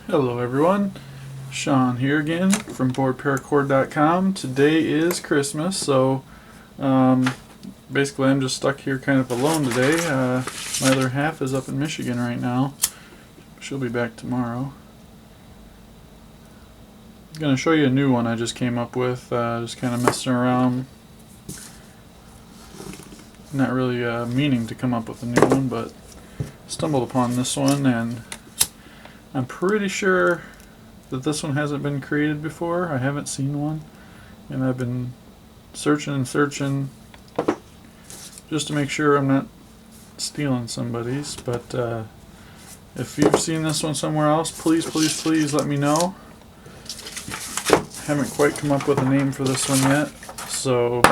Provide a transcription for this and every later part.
Hello everyone, Sean here again from BoredParacord.com. Today is Christmas, so basically I'm just stuck here kind of alone today. My other half is up in Michigan right now. She'll be back tomorrow. I'm going to show you a new one I just came up with, just kind of messing around. Not really meaning to come up with a new one, but stumbled upon this one, and I'm pretty sure that this one hasn't been created before. I haven't seen one, and I've been searching and searching just to make sure I'm not stealing somebody's. But if you've seen this one somewhere else, please let me know. Haven't quite come up with a name for this one yet, so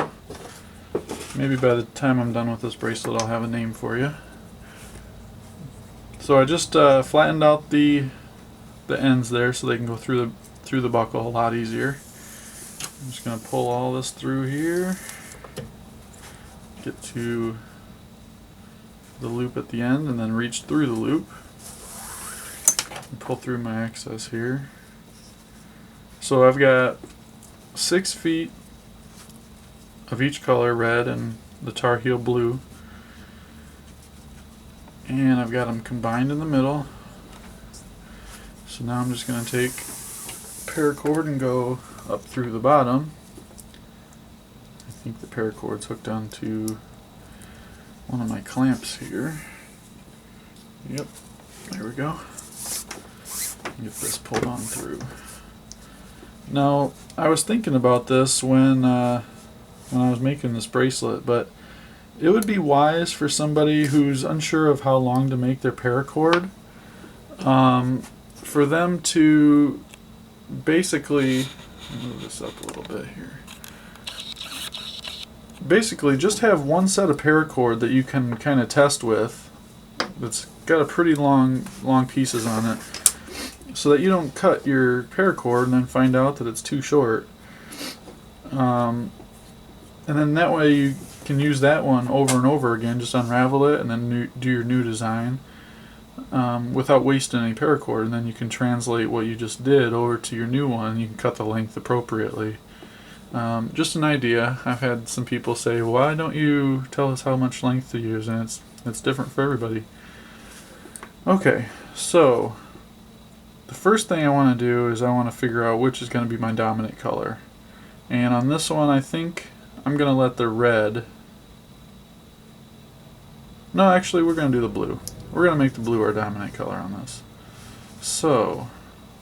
maybe by the time I'm done with this bracelet I'll have a name for you. So I just flattened out the ends there so they can go through the buckle a lot easier. I'm just going to pull all this through here, get to the loop at the end, and then reach through the loop and pull through my excess here. So I've got 6 feet of each color, red and the Tar Heel blue, and I've got them combined in the middle. So now I'm just going to take paracord and go up through the bottom. I think the paracord's hooked onto one of my clamps here. Yep, there we go. Get this pulled on through. Now, I was thinking about this when I was making this bracelet, but it would be wise for somebody who's unsure of how long to make their paracord, for them to basically, move this up a little bit here, basically just have one set of paracord that you can kind of test with that's got a pretty long pieces on it, so that you don't cut your paracord and then find out that it's too short. And then that way you can use that one over and over again, just unravel it and then do your new design without wasting any paracord, and then you can translate what you just did over to your new one. You can cut the length appropriately. Just an idea. I've had some people say, why don't you tell us how much length to use, and it's different for everybody. Okay, so the first thing I want to do is I want to figure out which is going to be my dominant color. And on this one I think I'm going to let the red... No, actually we're going to do the blue. We're going to make the blue our dominant color on this. So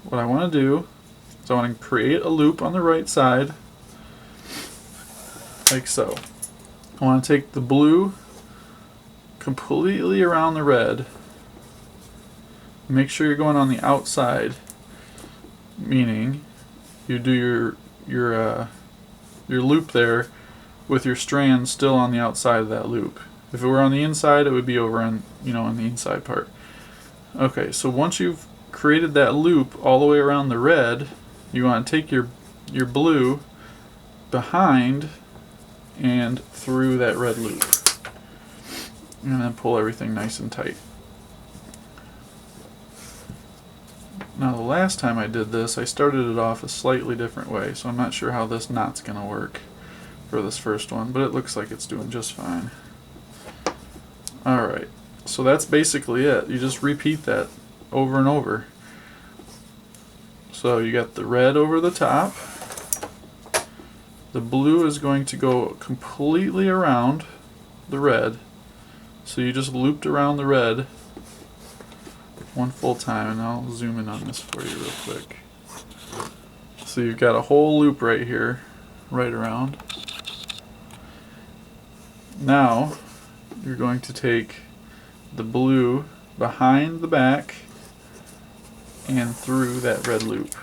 what I want to do is I want to create a loop on the right side, like so. I want to take the blue completely around the red. Make sure you're going on the outside, meaning you do your loop there with your strand still on the outside of that loop. If it were on the inside, it would be over on on the inside part. Okay, so once you've created that loop all the way around the red, you want to take your blue behind and through that red loop, and then pull everything nice and tight. Now the last time I did this, I started it off a slightly different way, so I'm not sure how this knot's going to work for this first one, but it looks like it's doing just fine. Alright, so that's basically it. You just repeat that over and over. So you got the red over the top. The blue is going to go completely around the red. So you just looped around the red one full time, and I'll zoom in on this for you real quick. So you've got a whole loop right here, right around. Now you're going to take the blue behind the back and through that red loop.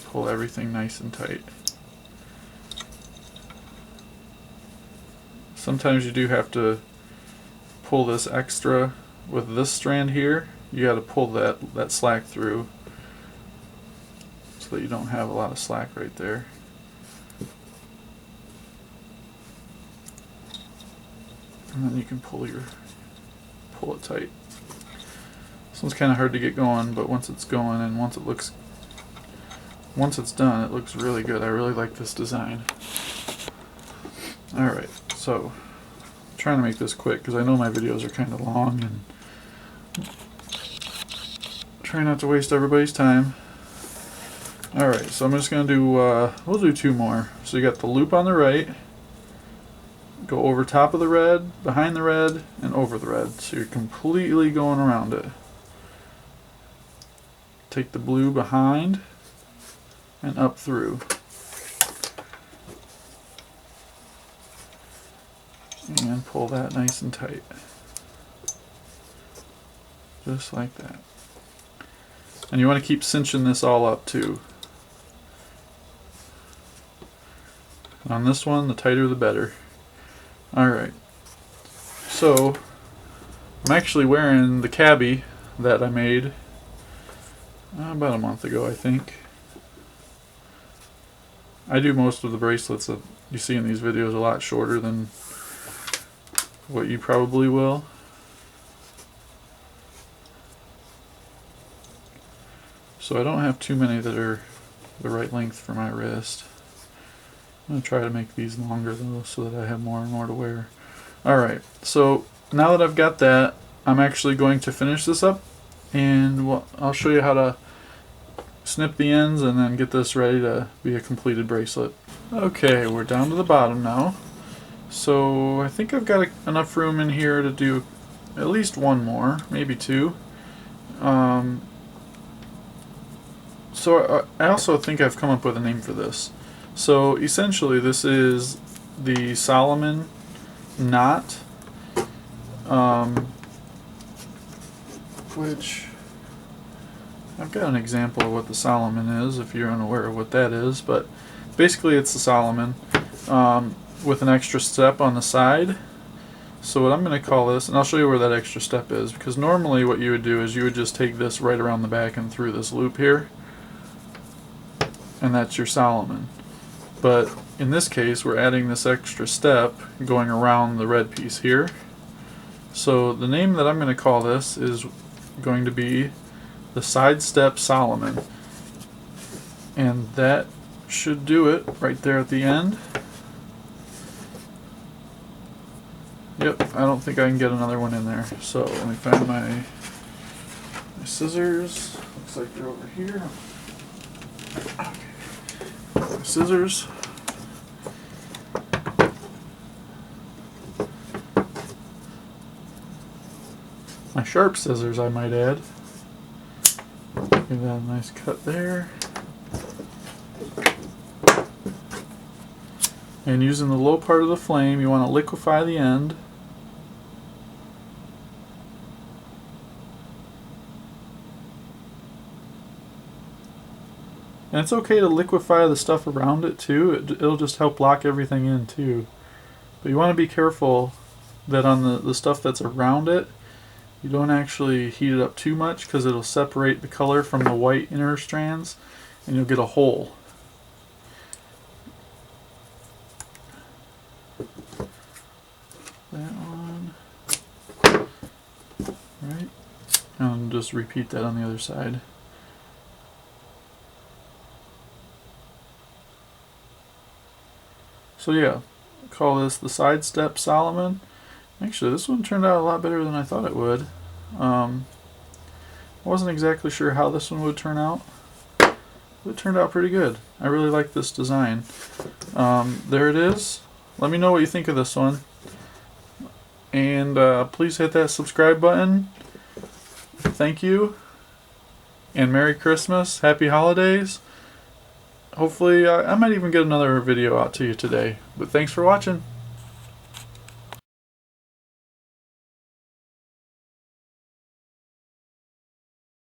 Pull everything nice and tight. Sometimes you do have to pull this extra with this strand here. You got to pull that slack through so that you don't have a lot of slack right there. And then you can pull it tight. This one's kind of hard to get going, but once it's going and once it's done, it looks really good. I really like this design. Alright, so I'm trying to make this quick because I know my videos are kind of long and try not to waste everybody's time. Alright, so I'm just going to do, we'll do 2 more. So you got the loop on the right, go over top of the red, behind the red, and over the red. So you're completely going around it. Take the blue behind and up through. And pull that nice and tight. Just like that. And you want to keep cinching this all up too. On this one, the tighter the better. Alright. So, I'm actually wearing the cabbie that I made about a month ago, I think. I do most of the bracelets that you see in these videos a lot shorter than what you probably will. So I don't have too many that are the right length for my wrist. I'm going to try to make these longer though so that I have more and more to wear. Alright, so now that I've got that, I'm actually going to finish this up and I'll show you how to snip the ends and then get this ready to be a completed bracelet. Okay, we're down to the bottom now. So I think I've got enough room in here to do at least 1 more, maybe 2. So I also think I've come up with a name for this. So essentially this is the Soloman knot, which I've got an example of what the Soloman is if you're unaware of what that is, but basically it's the Soloman with an extra step on the side. So what I'm going to call this, and I'll show you where that extra step is, because normally what you would do is you would just take this right around the back and through this loop here, and that's your Soloman. But in this case we're adding this extra step going around the red piece here. So the name that I'm going to call this is going to be the Side Step Soloman, and that should do it right there at the end. Yep, I don't think I can get another one in there. So let me find my scissors. Looks like they're over here. Okay. Scissors. My sharp scissors, I might add. Give that a nice cut there. And using the low part of the flame, you want to liquefy the end. And it's okay to liquefy the stuff around it too. It'll just help lock everything in too. But you want to be careful that on the stuff that's around it, you don't actually heat it up too much because it'll separate the color from the white inner strands and you'll get a hole. That one. Right. And just repeat that on the other side. So yeah, call this the Side Step Soloman. Actually, this one turned out a lot better than I thought it would. I wasn't exactly sure how this one would turn out, but it turned out pretty good. I really like this design. There it is. Let me know what you think of this one. And please hit that subscribe button. Thank you. And Merry Christmas. Happy Holidays. Hopefully, I might even get another video out to you today. But thanks for watching.